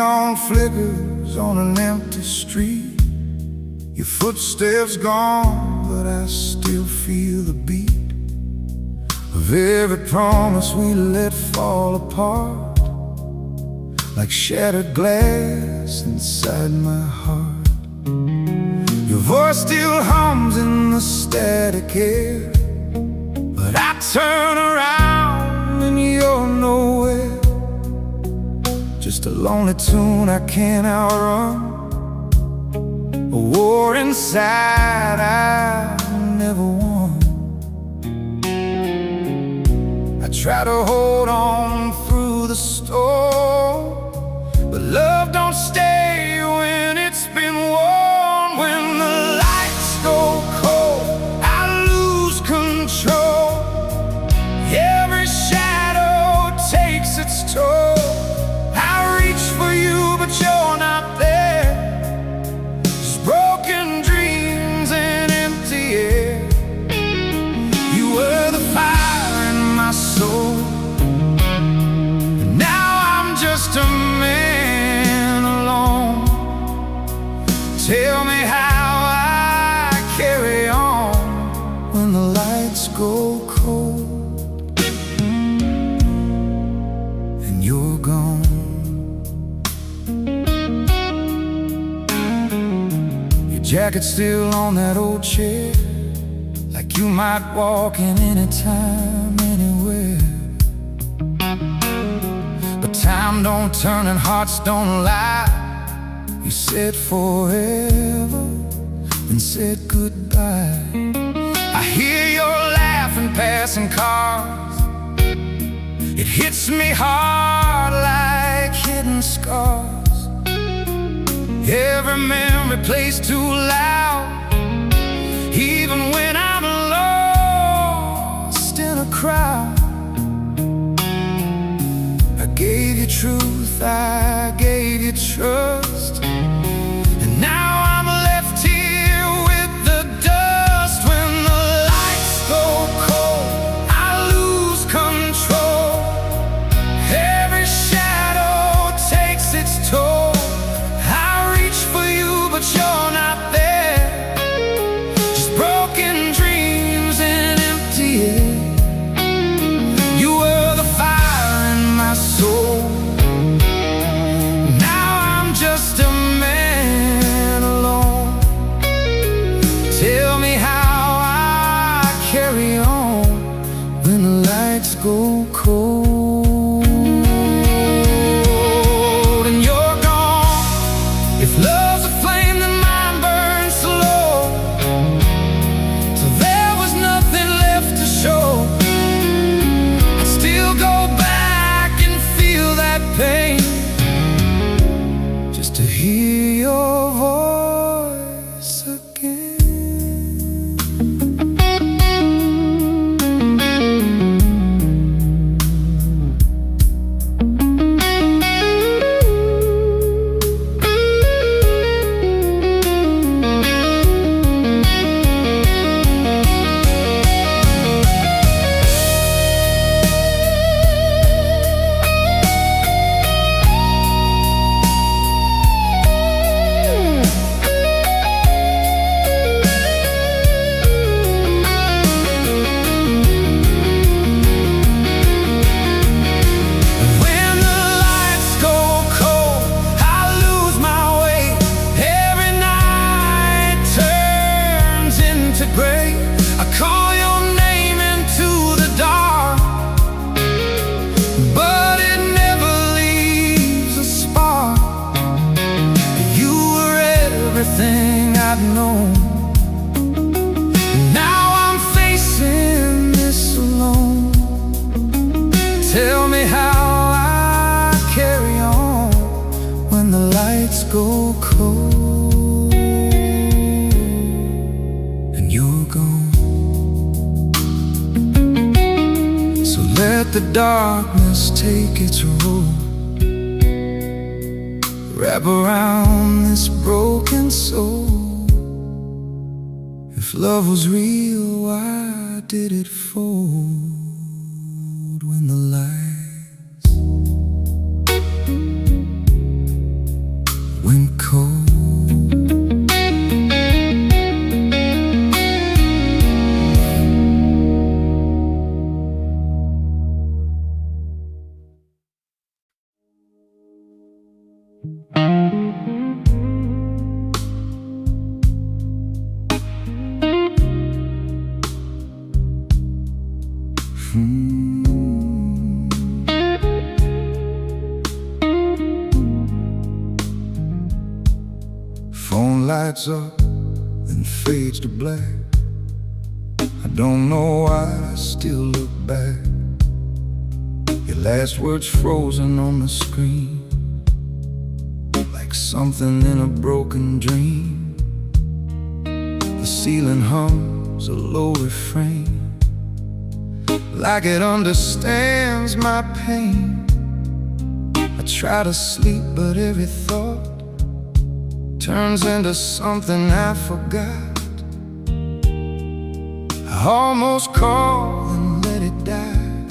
neon flickers on an empty street. Your footsteps gone, but I still feel the beat of every promise we let fall apart, like shattered glass inside my heart. Your voice still hums in the static air, but I turn around and you're nowhere. Just a lonely tune I can't outrun, a war inside I never won. I try to hold on through the storm, but love don't stay when it's been worn. When the lights go cold, I lose control. Every shadow takes its toll. But you're not there. Just broken dreams and empty air. You were the fire in my soul, and now I'm just a man alone. Tell me how I carry on when the lights go cold and you're gone. Jacket still on that old chair, like you might walk in anytime, anywhere. But time don't turn and hearts don't lie. You said forever, then said goodbye. I hear your laughing passing cars. It hits me hard like hidden scars. Every memory plays too loud, even when I'm lost in a crowd. I gave you truth, I gave you trust, and now I'm left here with the dust. When the lights go cold, I lose control. Every shadow takes its toll. But you're not there. Just broken dreams and empty air. You were the fire in my soul. Now I'm just a man alone. Tell me how I carry on when the lights go cold. And you're gone. If love's a flame, pain, just to hear your voice again. Everything I've known. Now I'm facing this alone. Tell me how I carry on when the lights go cold and you're gone. So let the darkness take its role. Wrap around this broken soul. If love was real, why did it fold when the lights Phone lights up, then fades to black. I don't know why I still look back. Your last words frozen on the screen, like something in a broken dream. The ceiling hums a low refrain, like it understands my pain. I try to sleep, but every thought turns into something I forgot. I almost call and let it die.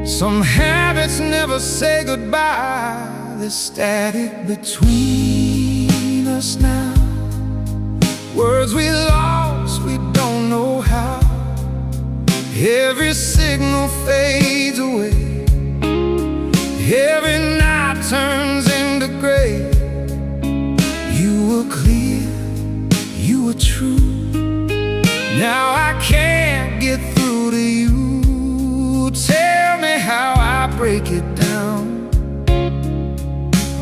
Some habits never say goodbye. There's static between us now. Words we lost, we don't know how. Every signal fades away. Every night turns into gray. You were clear, you were true. Now I can't get through to you. Tell me how I break it down.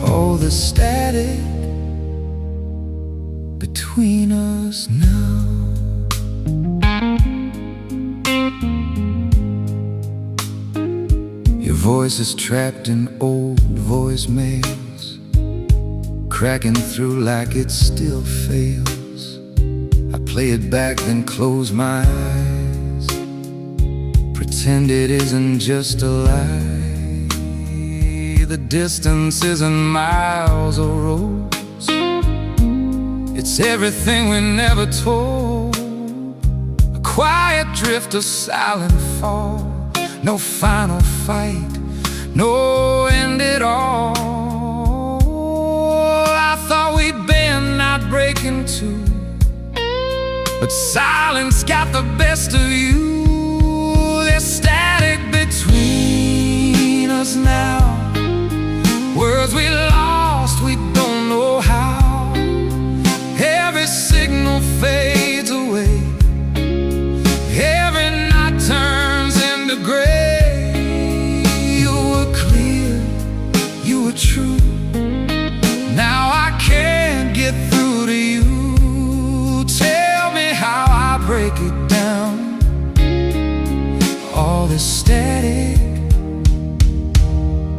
Oh, the static between us now. Your voice is trapped in old voicemails, cracking through like it still fails. I play it back, then close my eyes, pretend it isn't just a lie. The distance isn't miles or roads, it's everything we never told. A quiet drift, a silent fall. No final fight, no end at all. I thought we'd bend, not break in two, but silence got the best of you. There's static between us now. Words we lost, we don't know how. Every signal fades away. Every night turns into gray. You were clear, you were true. Now I can't get through to you. Tell me how I break it down. All this static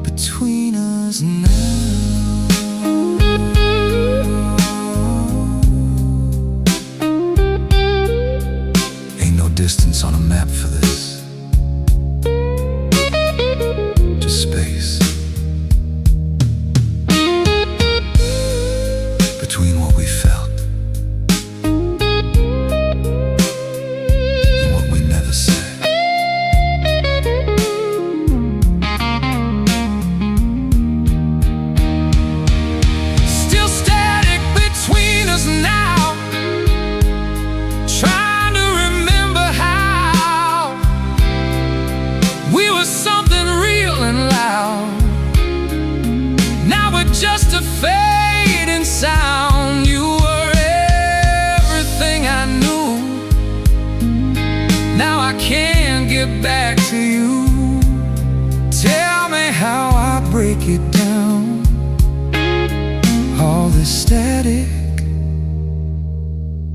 between us now. Ain't no distance on a map for this, just space between what we felt and what we never said. Still static between us now, trying to remember how we were something real and loud. Now we're just a fading sound. You were everything I knew. Now I can't get back to you. Tell me how I break it down. All this static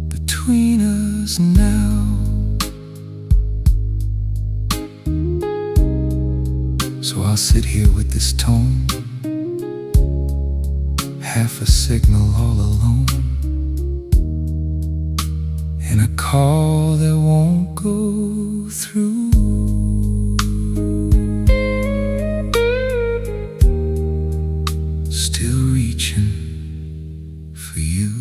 between us now. So I'll sit here with this tone, half a signal all alone, in a call that won't go through. Still reaching for you.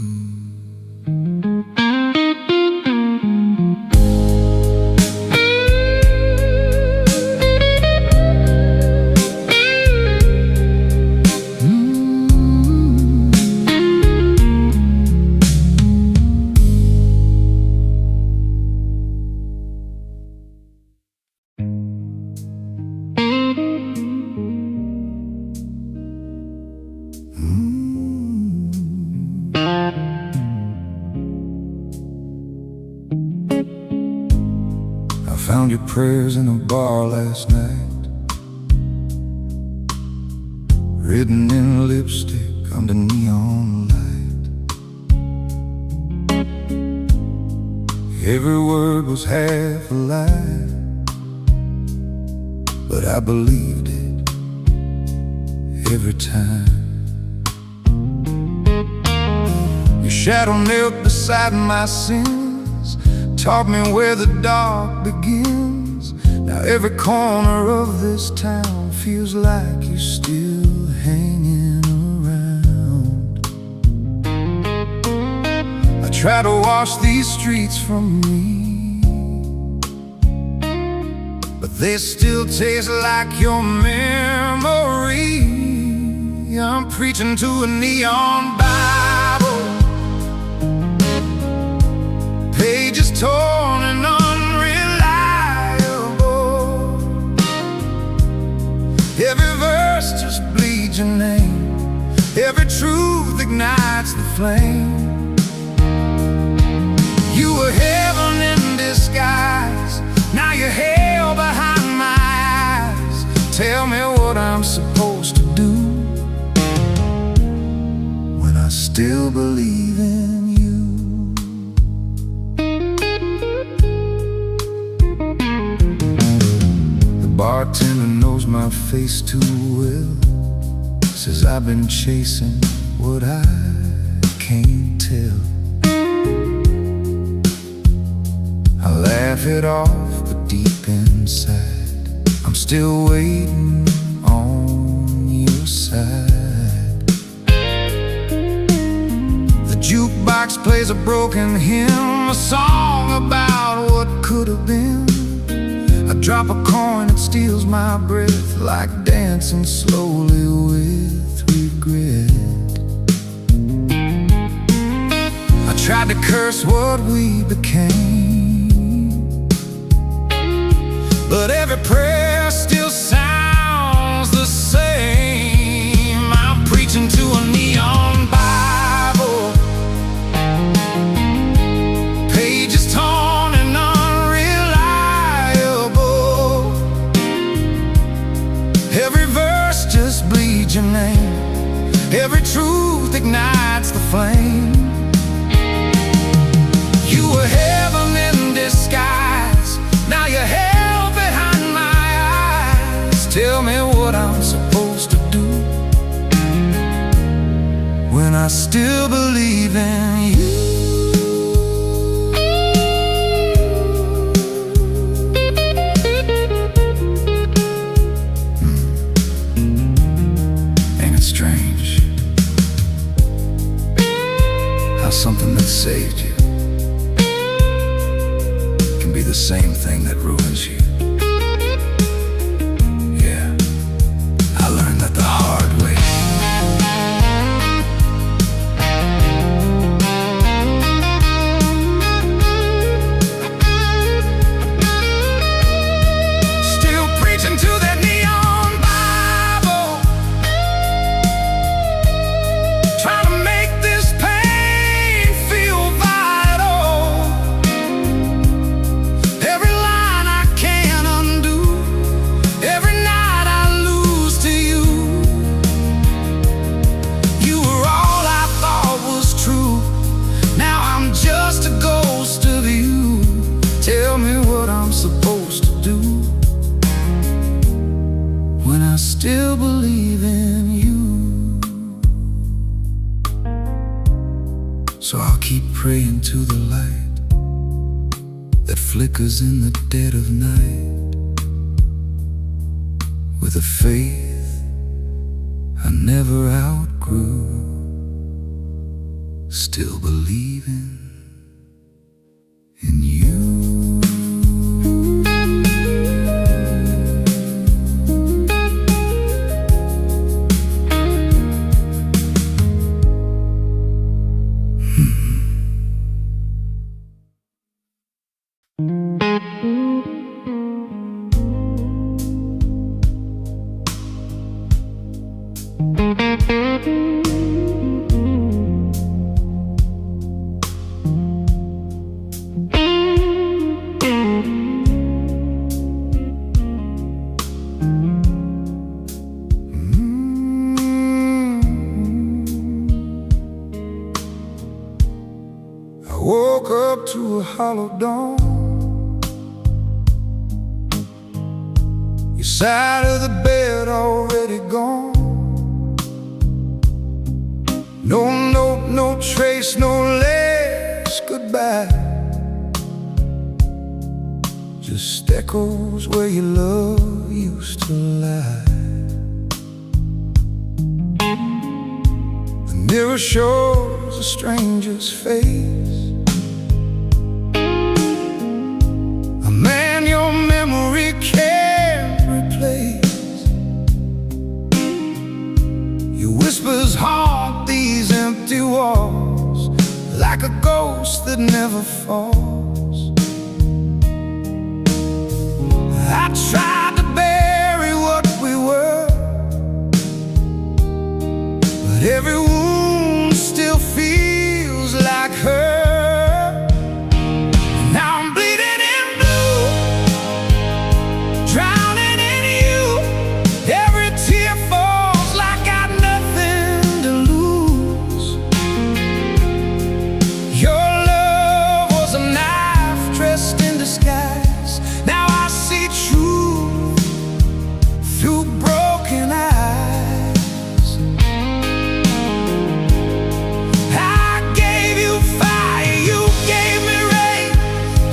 your prayers in a bar last night, written in lipstick under neon light. Every word was half a lie, but I believed it every time. Your shadow knelt beside my sins, taught me where the dark begins. Now every corner of this town feels like you're still hanging around. I try to wash these streets from me, but they still taste like your memory. I'm preaching to a neon Bible, pages torn and unreliable. Every verse just bleeds your name, every truth ignites the flame. You were heaven in disguise, now you're hell behind my eyes. Tell me what I'm supposed to do when I still believe in you. The bartender knows my face too well, says I've been chasing what I can't tell. I laugh it off, but deep inside I'm still waiting on your side. The jukebox plays a broken hymn, a song about what could have been. I drop a coin, it steals my breath, like dancing slowly with regret. I tried to curse what we became, but every prayer still sounds the same. I'm preaching to a neon Bible, pages torn and unreliable. Every verse just bleeds your name, every truth ignites the flame. You were heaven in disguise, now you're hell behind my eyes. Tell me what I'm supposed to do when I still believe in you. Ain't it strange how something that saved you can be the same thing that ruins you? Yeah, I learned that the hard way. Still preaching to that neon Bible, trying to make this pain feel vital. Every line I can't undo, every night I lose to you. You were all I thought was true, now I'm just a ghost of you. Tell me what I'm supposed to do when I still believe in you. So I'll keep praying to the light that flickers in the dead of night, with a faith I never outgrew, still believing in you. hollow dawn. Your side of the bed already gone. No note, no trace, no last goodbye. Just echoes where your love used to lie. The mirror shows a stranger's face, a man your memory can't replace. Your whispers haunt these empty walls like a ghost that never falls. I tried to bury what we were, but every wound still feels like her. Now I'm bleeding in blue, drowning in you. Every tear falls like I've nothing to lose. Your love was a knife dressed in disguise. Now I see truth through broken eyes. I gave you fire, you gave me rain,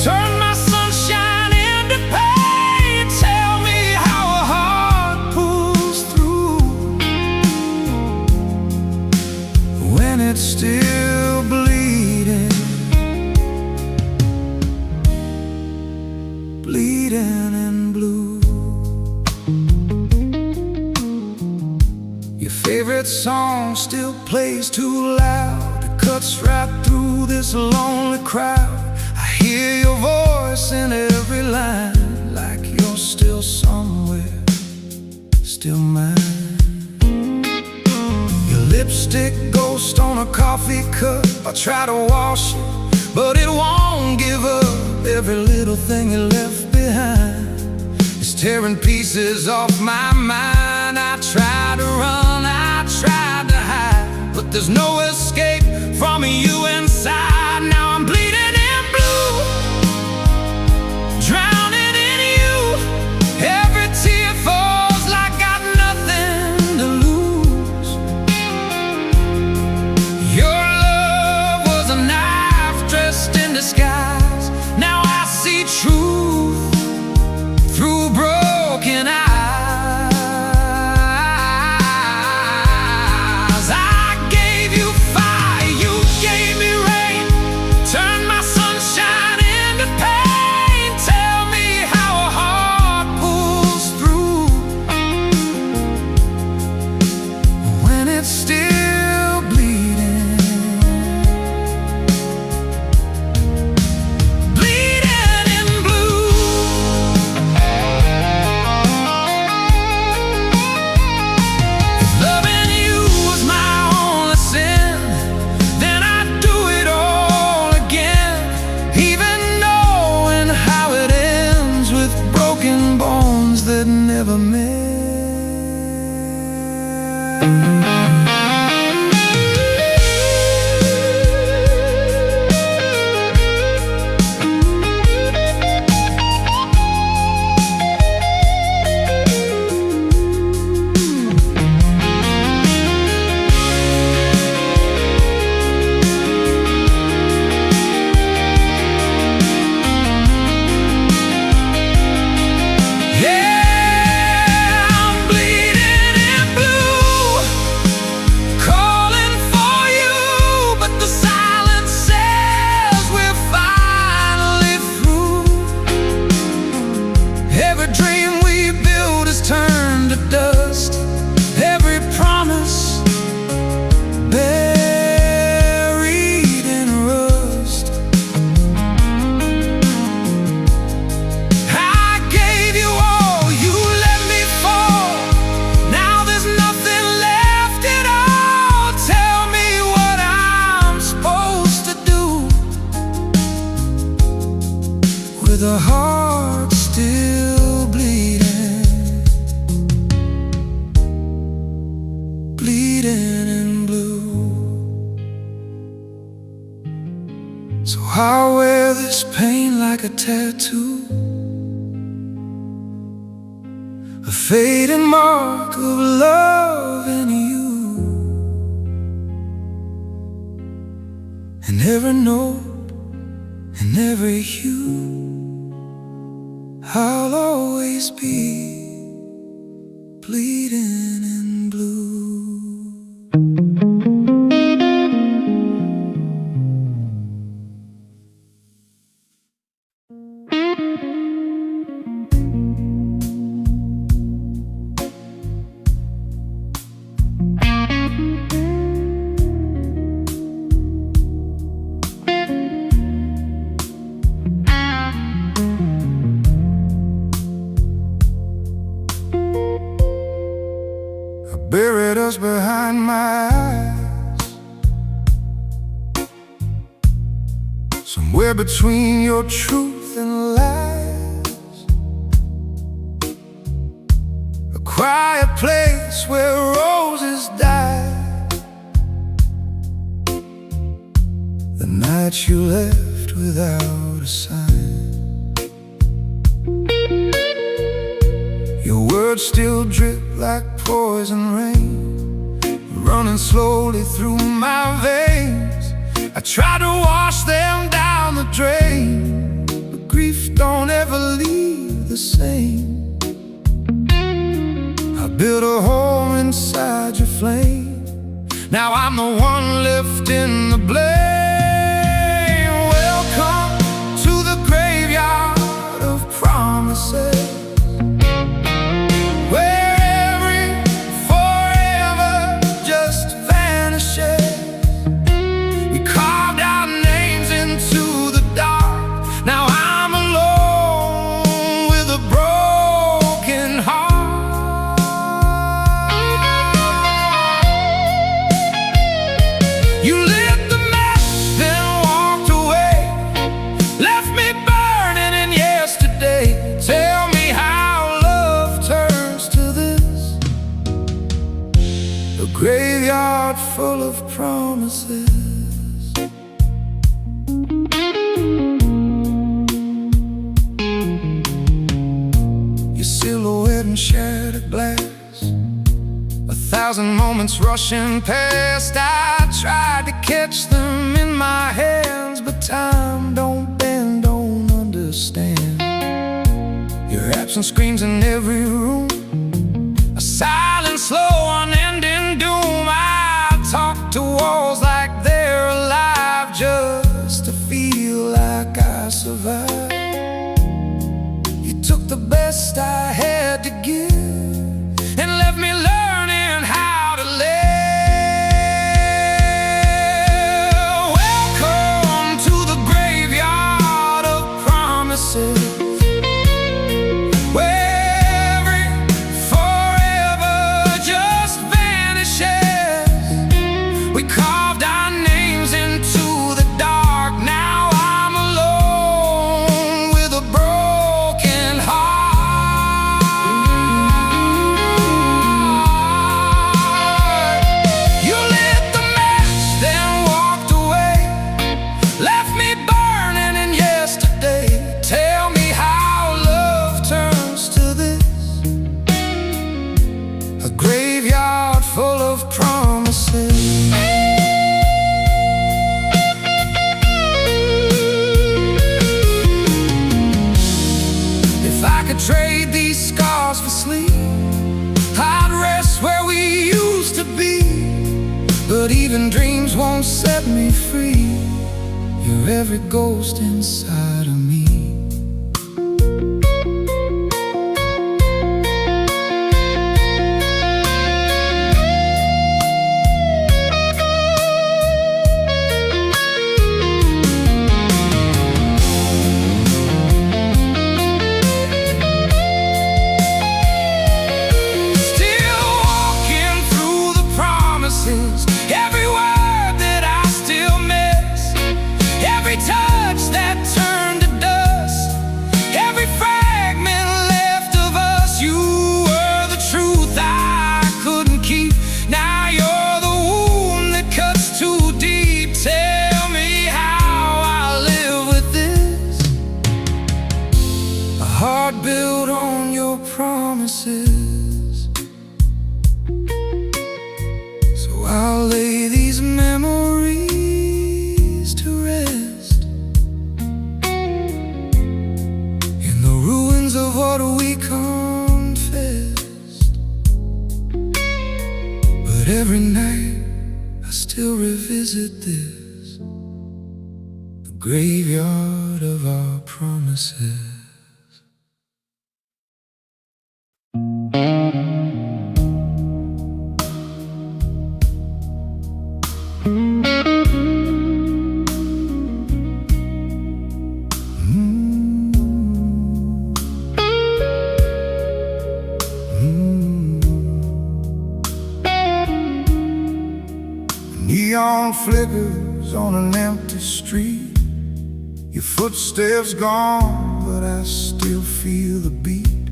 turned my sunshine into pain. Tell me how a heart pulls through when it's still bleeding, bleeding in blue. Your favorite song still plays too loud. It cuts right through this lonely crowd. I hear your voice in every line, like you're still somewhere, still mine. Your lipstick ghost on a coffee cup. I try to wash it, but it won't give up. Every little thing you left behind is tearing pieces off my mind. I tried to run, I tried to hide, but there's no escape from you inside. Now I'm bleeding in blue, drowning in you. Every tear falls like I've nothing to lose. Your love was a knife dressed in disguise. Now I see truth through broken eyes. I gave you fire, you gave me rain, turned my sunshine into pain. Tell me how a heart pulls through when it's still bleeding, bleeding in blue. If loving you was my only sin, then I'd do it all again, even knowing how it ends with broken bones that never mend. Yeah, I'm bleeding in blue, calling for you, but the silence says we're finally through. Every dream we built is turned to dust, every promise buried in rust. I gave you all, you let me fall. Now there's nothing left at all. Tell me what I'm supposed to do with a heart still bleeding. this pain like a tattoo, a fading mark of love in you. And every note and every hue, I'll always be bleeding in blue. Buried us behind my eyes, somewhere between your truth and lies. A quiet place where roses die, the night you left without a sign. Your words still drip like poison rain, running slowly through my veins. I try to wash them down the drain, but grief don't ever leave the same. I built a home inside your flame, now I'm the one lifting the blame. Welcome to the graveyard of promises, graveyard full of promises. Your silhouette in shattered glass, 1,000 moments rushing past. I tried to catch them in my hands, but time don't bend, don't understand. Your absence screams in every room, a silent, slow, unending doom. I talk to walls like they're alive, just to feel like I survived. You took the best I had to give and left me learning how to live. Welcome to the graveyard of promises, full of promises. If I could trade these scars for sleep, I'd rest where we used to be. But even dreams won't set me free. You're every ghost inside of me. Every word that I still miss, every touch that turned to dust. every night I still revisit this, the graveyard of our promises. Neon flickers on an empty street. Your footsteps gone, but I still feel the beat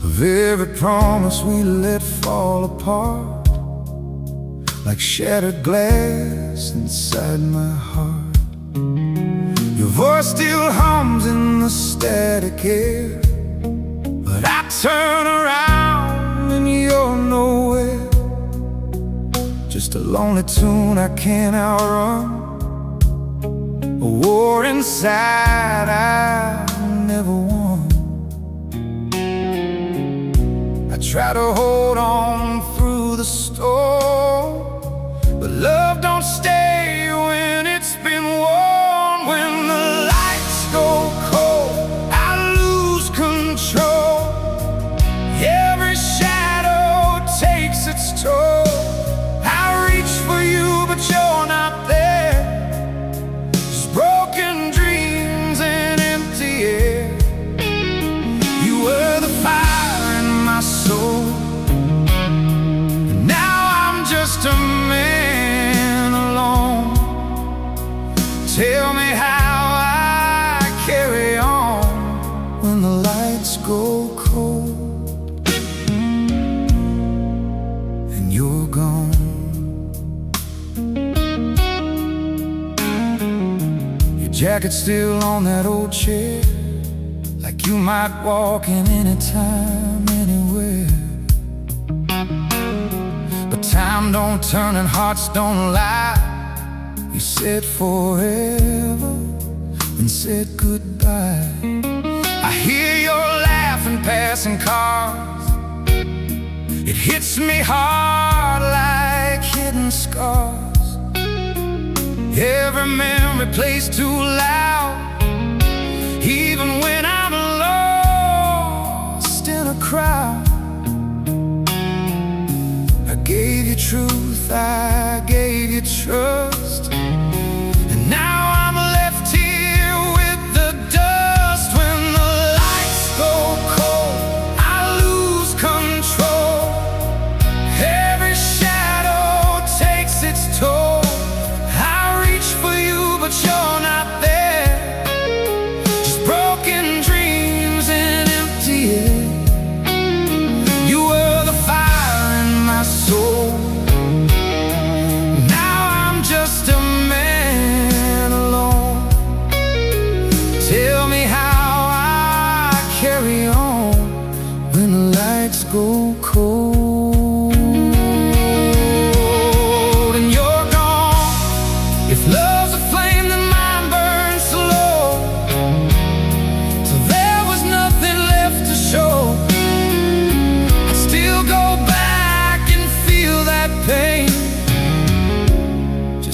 of every promise we let fall apart, like shattered glass inside my heart. Your voice still hums in the static air, but I turn around and you're nowhere. Just a lonely tune I can't outrun, a war inside I never won. I try to hold on through the storm, but love don't stay when it's been worn. When the lights go cold, I lose control. Every shadow takes its toll. But you're not there. Just broken dreams and empty air. You were the fire in my soul, and now I'm just a man alone. Tell me how I carry on when the lights go cold and you're gone. Jacket still on that old chair, like you might walk in anytime, anywhere. But time don't turn and hearts don't lie. You said forever, then said goodbye. I hear your laughing passing cars. It hits me hard like hidden scars. Every memory plays too loud, even when I'm lost in a crowd. I gave you truth, I gave you trust, and now I'm left here with the dust. When the lights go cold, I lose control. Every shadow takes its toll. But you're not there. Just broken dreams and empty air. You were the fire in my soul. Now I'm just a man alone. Tell me how I carry on when the lights go cold.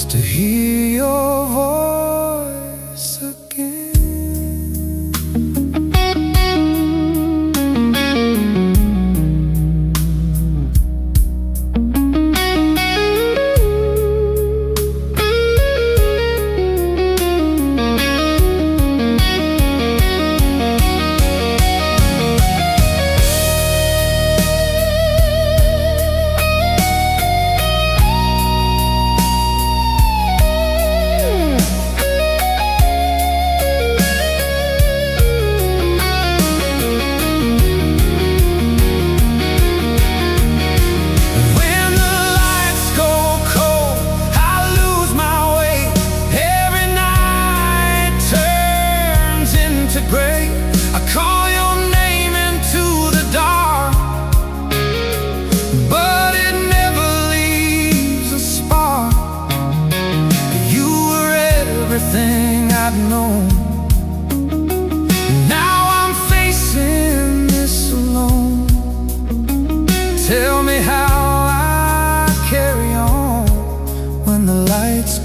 To hear your voice again.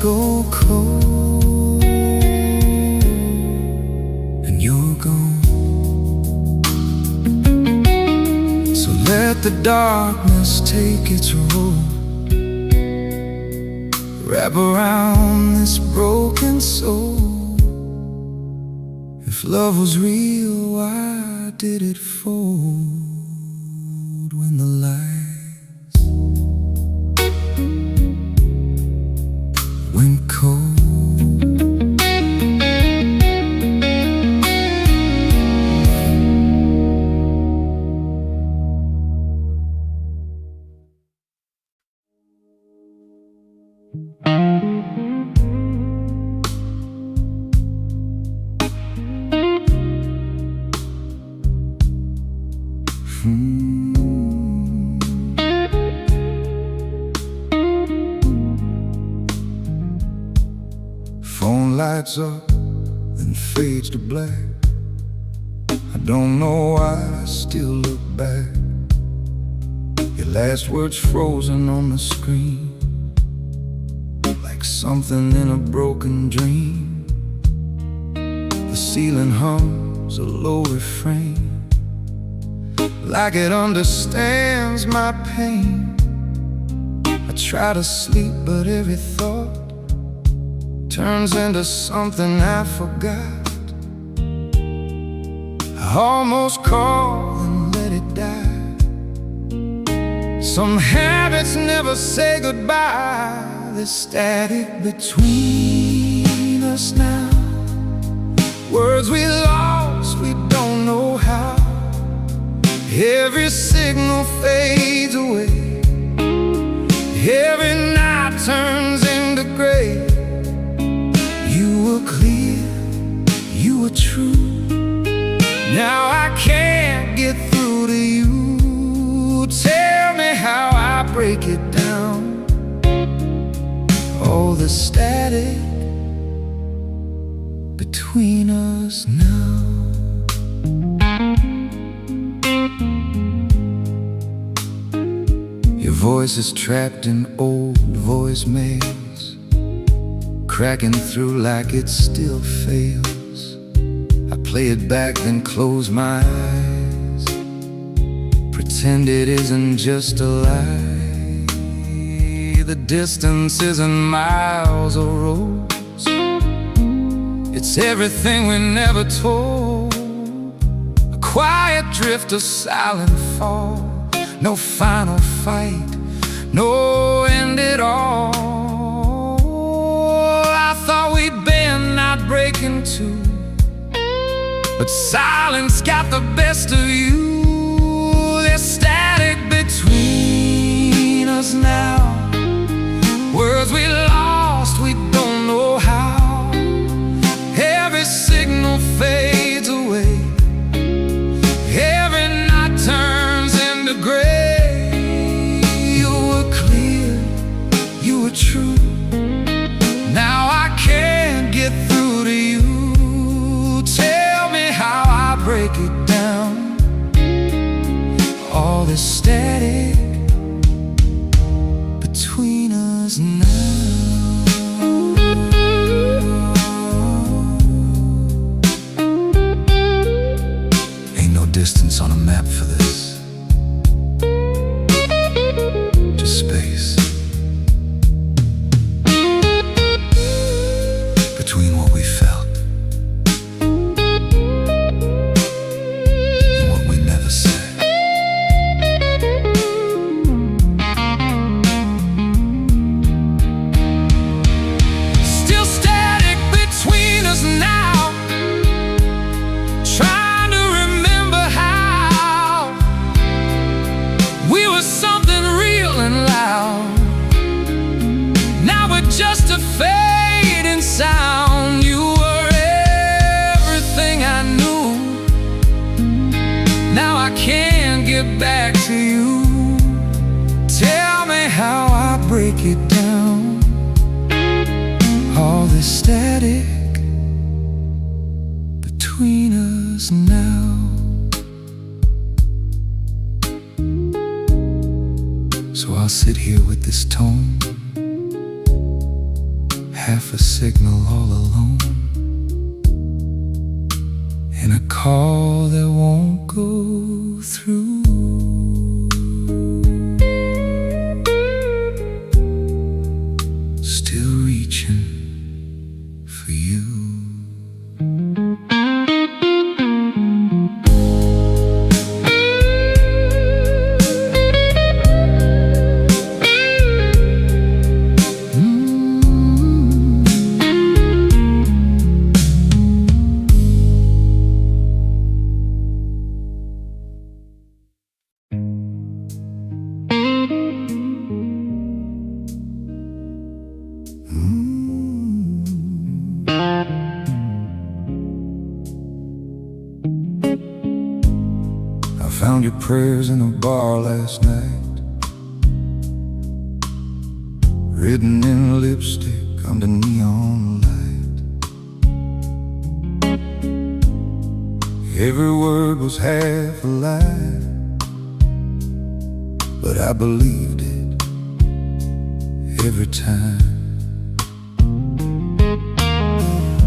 go cold and you're gone. So let the darkness take its role, wrap around this broken soul. If love was real, why did it fold when the lights went cold? Phone lights up, then fades to black. I don't know why I still look back. Your last words frozen on the screen, like something in a broken dream. The ceiling hums a low refrain, like it understands my pain. I try to sleep, but every thought turns into something I forgot. I almost call and let it die. Some habits never say goodbye. There's static between us now, words we lost, we don't know how. Every signal fades away, every night turns into gray. You were clear, you were true. Now I can't get through to you. Tell me how I break it down. Oh, the static between us now. Your voice is trapped in old voicemails, cracking through like it still fails. I play it back, then close my eyes, pretend it isn't just a lie. The distance isn't miles or roads, it's everything we never told. A quiet drift, a silent fall, no final fight, no end at all. I thought we'd bend, not break in two, but silence got the best of you. There's static between us now, words we lost, we don't know how. Every signal fades away, every night turns into gray. You were clear, you were true. Now I can't get through to you. Tell me how I break it down. All this static between us now. Ain't no distance on a map for this, just space between what we felt and what we never said. Still static between us now, trying to remember how we were something real and loud. Now we're just a fading sound. You were everything I knew. Now I can't get back to you. Tell me how I break it down. All this static between us now. So I'll sit here with this tone, half a signal all alone, in a call that won't go through. Still reaching for you. Found your prayers in a bar last night, written in lipstick under neon light. Every word was half a lie, but I believed it every time.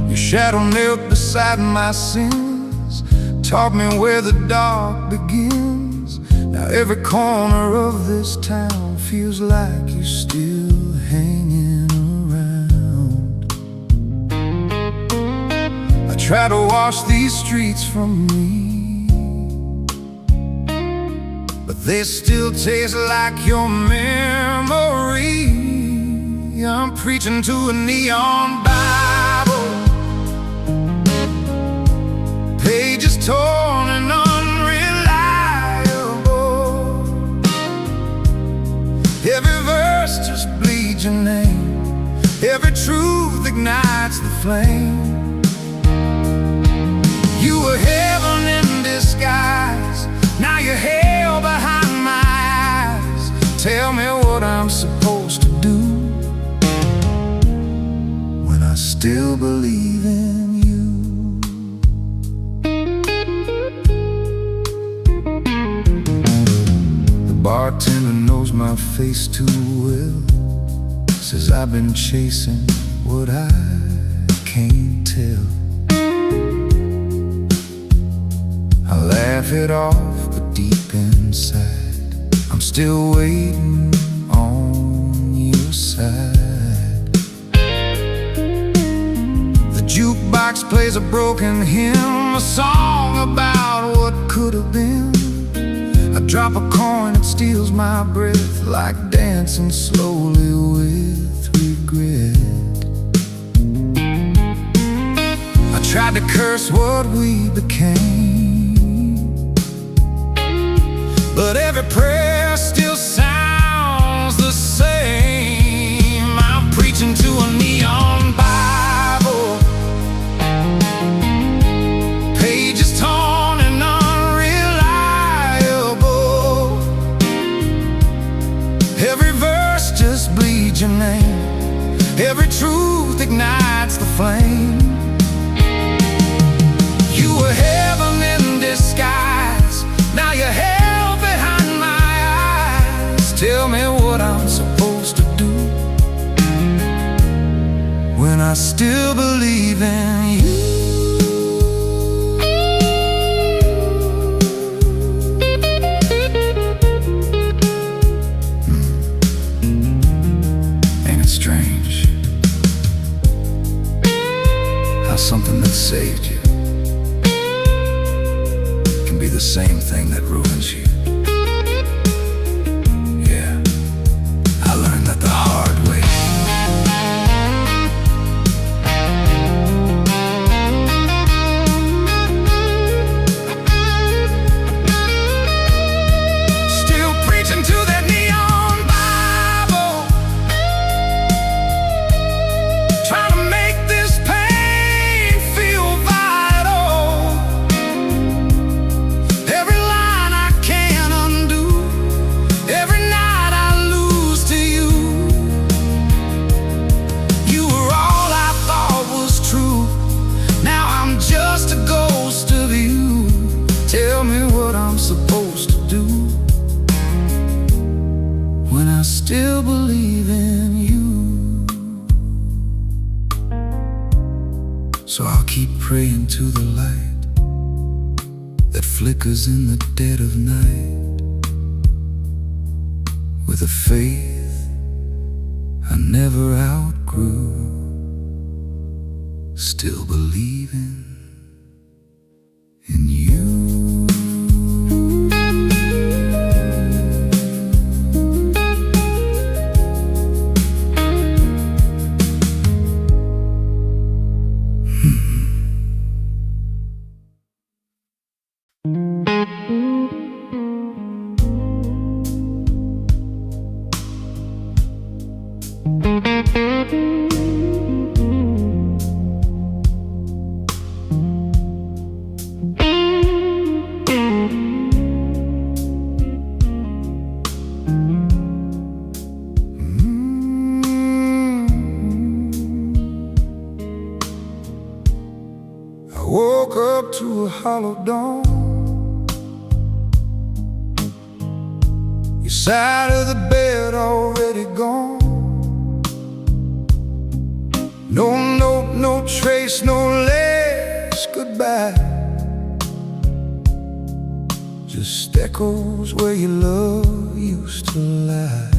Your shadow knelt beside my sins, taught me where the dark begins. Now every corner of this town feels like you're still hanging around. I try to wash these streets from me, but they still taste like your memory. I'm preaching to a neon Bible, pages torn and unreliable. Every verse just bleeds your name, every truth ignites the flame. You were heaven in disguise, now you're hell behind my eyes. Tell me what I'm supposed to do when I still believe in you. Bartender knows my face too well, says I've been chasing what I can't tell. I laugh it off, but deep inside I'm still waiting on your side. The jukebox plays a broken hymn, a song about what could have been. I drop a coin, it steals my breath, like dancing slowly with regret. I tried to curse what we became, but every prayer still sounds the same. I'm preaching to a neon Bible, pages torn and unreliable. Every verse just bleeds your name, every truth ignites the flame. You were heaven in disguise, now you're hell behind my eyes. Tell me what I'm supposed to do when I still believe in you. Strange how something that saved you can be the same thing that ruins you. Yeah, I learned that the hard way. Still preaching to that neon Bible, trying to make this pain feel vital. Every line I can't praying to the light that flickers in the dead of night, with a faith I never outgrew, still believing in you. Woke up to a hollow dawn. Your side of the bed already gone. No note, no trace, no last goodbye. Just echoes where your love used to lie.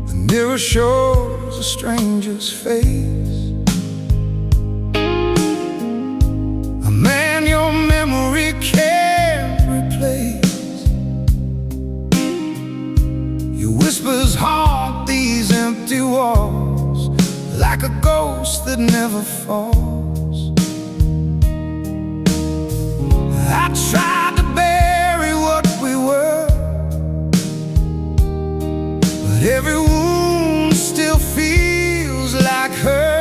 The mirror shows a stranger's face, a man your memory can't replace. Your whispers haunt these empty walls like a ghost that never falls. I tried to bury what we were, but every wound still feels like her.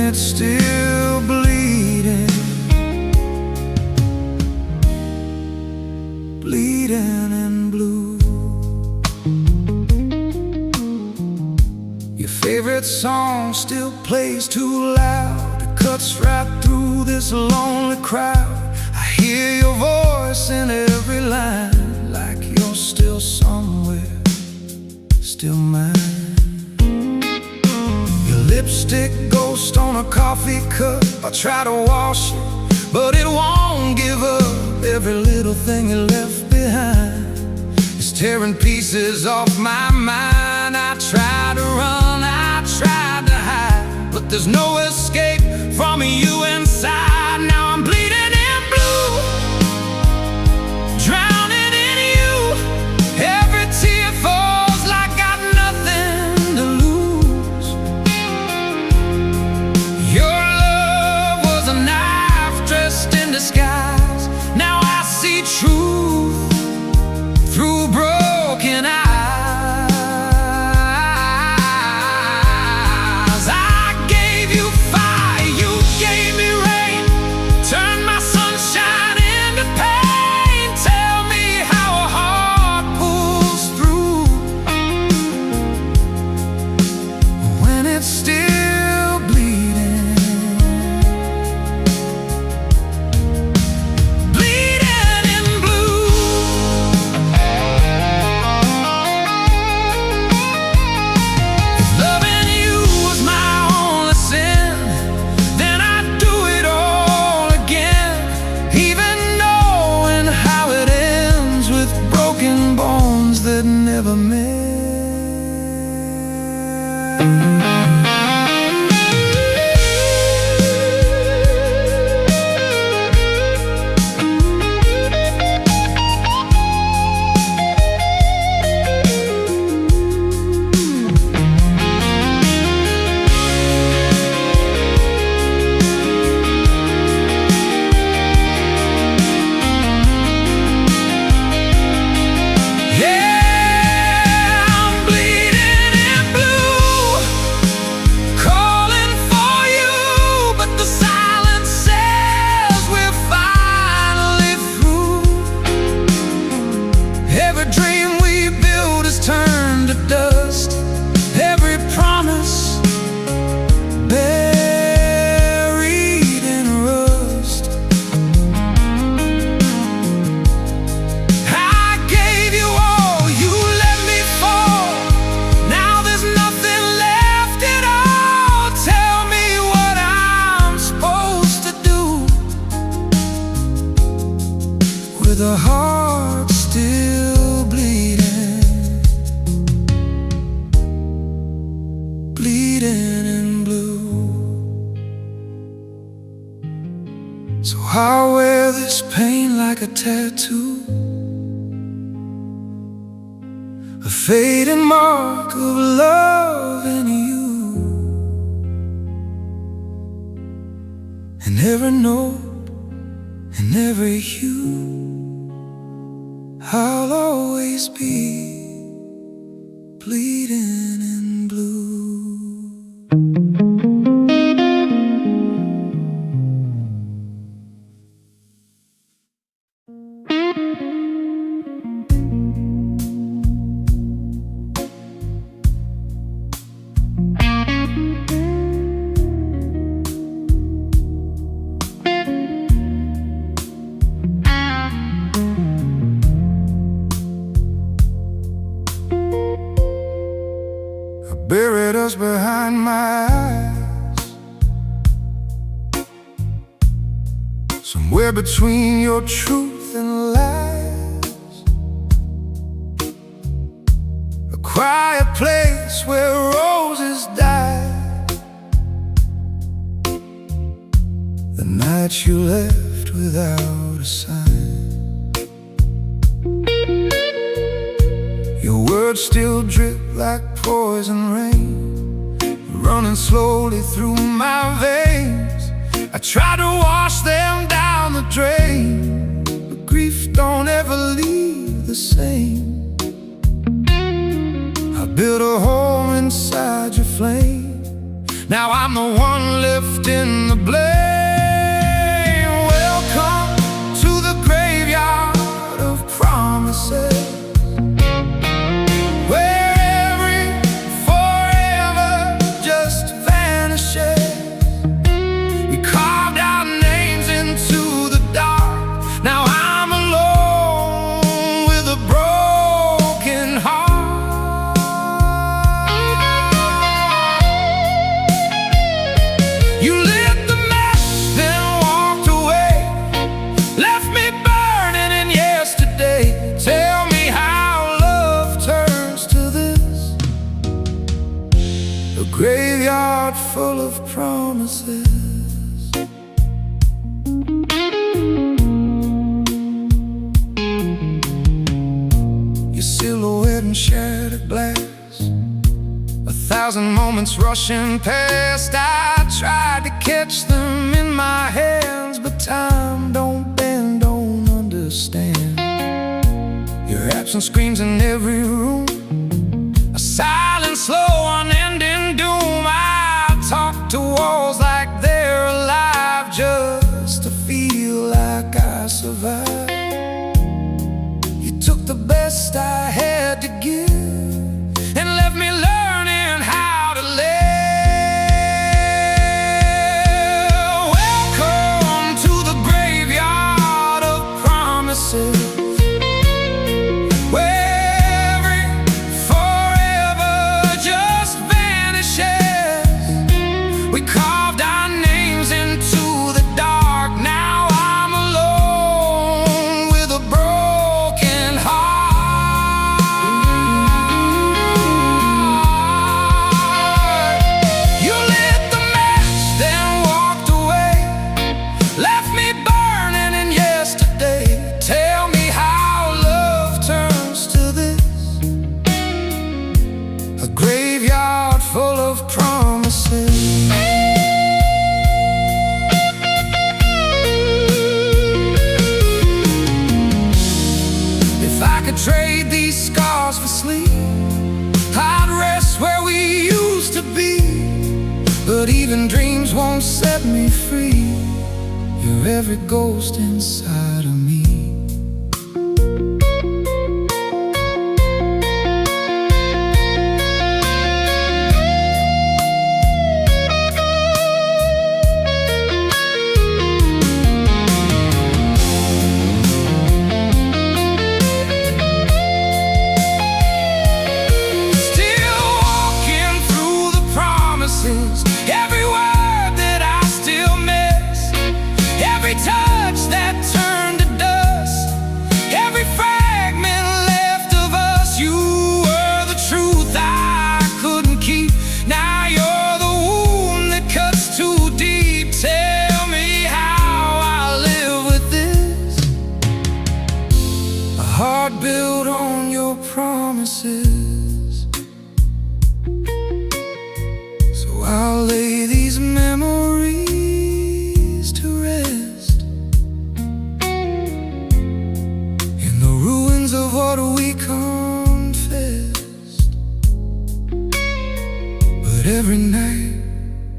It's still bleeding, bleeding in blue. Your favorite song still plays too loud. It cuts right through this lonely crowd. I hear your voice in every line, like you're still somewhere, still mine. Lipstick ghost on a coffee cup. I try to wash it, but it won't give up. Every little thing you left behind is tearing pieces off my mind. I tried to run, I tried to hide, but there's no escape from you inside. Now I'm bleeding in blue, drowning in you. Every tear falls like got nothing to lose. Disguise. Now I see truth through broken eyes. I gave you fire, you gave me rain, turned my sunshine into pain. Tell me how a heart pulls through when it's still bleeding. Never met. tattoo, a fading mark of love in you. And every note and every hue, I'll always be bleeding in blue. Buried us behind my eyes, somewhere between your truth and lies. A quiet place where roses die, the night you left without a sign. Your words still drip like poison rain, running slowly through my veins. I try to wash them down the drain, but grief don't ever leave the same. I built a home inside your flame, now I'm the one lifting the blame. Welcome to the graveyard of promises, graveyard full of promises. Your silhouette in shattered glass, 1,000 moments rushing past. I tried to catch them in my hands, but time don't bend, don't understand. Your absence screams in every room, a silent, slow, unending doom. I talk to walls like they're alive, just to feel like I survived. You took the best I had to give and left me learning how to live. Welcome to the graveyard of promises, we carved our names into the dark. Now I'm alone with a broken heart. You lit the match, then walked away, left me burning in yesterday. Tell me how love turns to this, a graveyard full of promises. Trade these scars for sleep, I'd rest where we used to be. But even dreams won't set me free. You're every ghost inside of me. Every word that I still miss, every touch that turned to dust. hold on your promises. So I'll lay these memories to rest in the ruins of what we confessed. But every night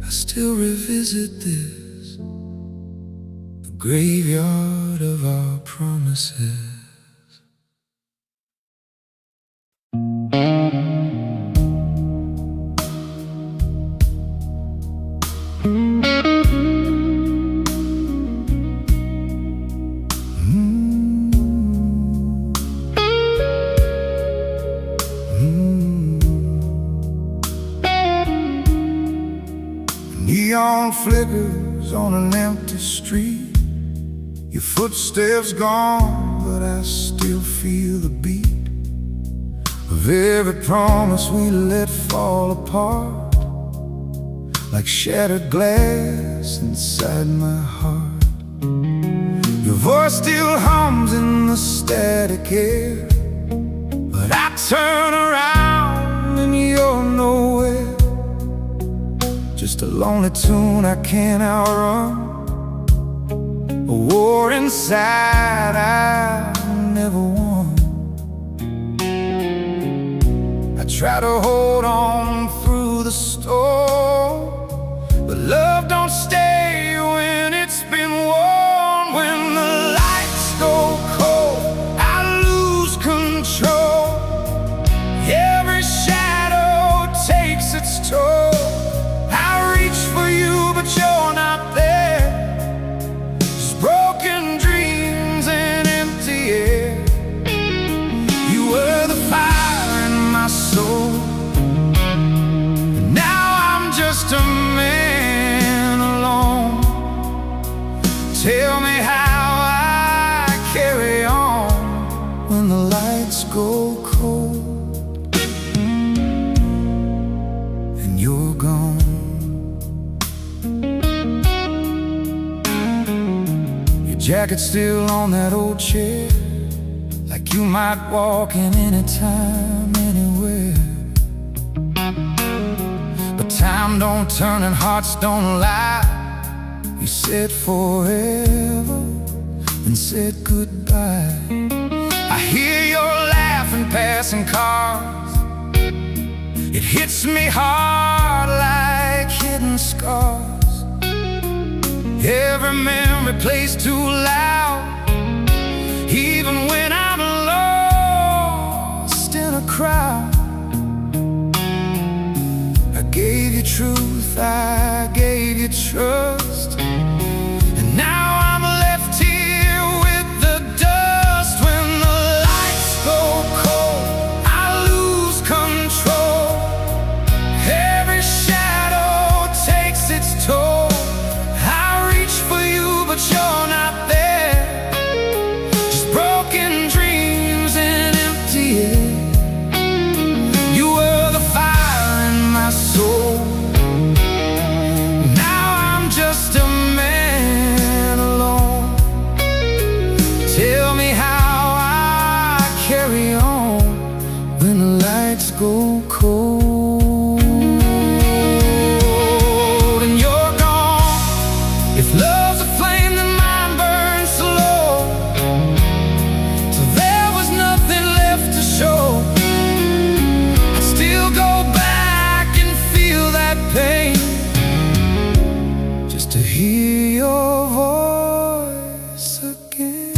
I still revisit this, the graveyard of our promises. Neon flickers on an empty street. Your footsteps gone, but I still feel the beat of every promise we let fall apart, like shattered glass inside my heart. Your voice still hums in the static air, but I turn around and you're nowhere. Just a lonely tune I can't outrun, a war inside I never won. I try to hold on through the storm, but love don't stay when it's been worn. When the lights go cold, I lose control. Every shadow takes its toll. For you, but you're not there. Just broken dreams and empty air. You were the fire in my soul, and now I'm just a man alone. Tell me how I carry on when the lights go cold and you're gone. Jacket still on that old chair, like you might walk in anytime, anywhere. But time don't turn and hearts don't lie. You said forever, then said goodbye. I hear your laughing passing cars. It hits me hard like hidden scars. Every memory plays too loud, even when I'm lost in a crowd. I gave you truth, I gave you trust, and now I'm left here with the dust. When the lights go cold, I lose control. Every shadow takes its toll. But you're not there. Just broken dreams and empty air. You were the fire in my soul. Now I'm just a man alone. Tell me how I carry on when the lights go cold. And you're gone. If love's a flame, just to hear your voice again.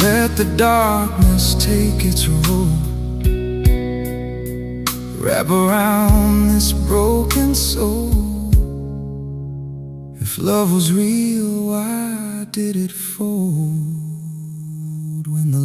let the darkness take its role, wrap around this broken soul. If love was real, why did it fold when the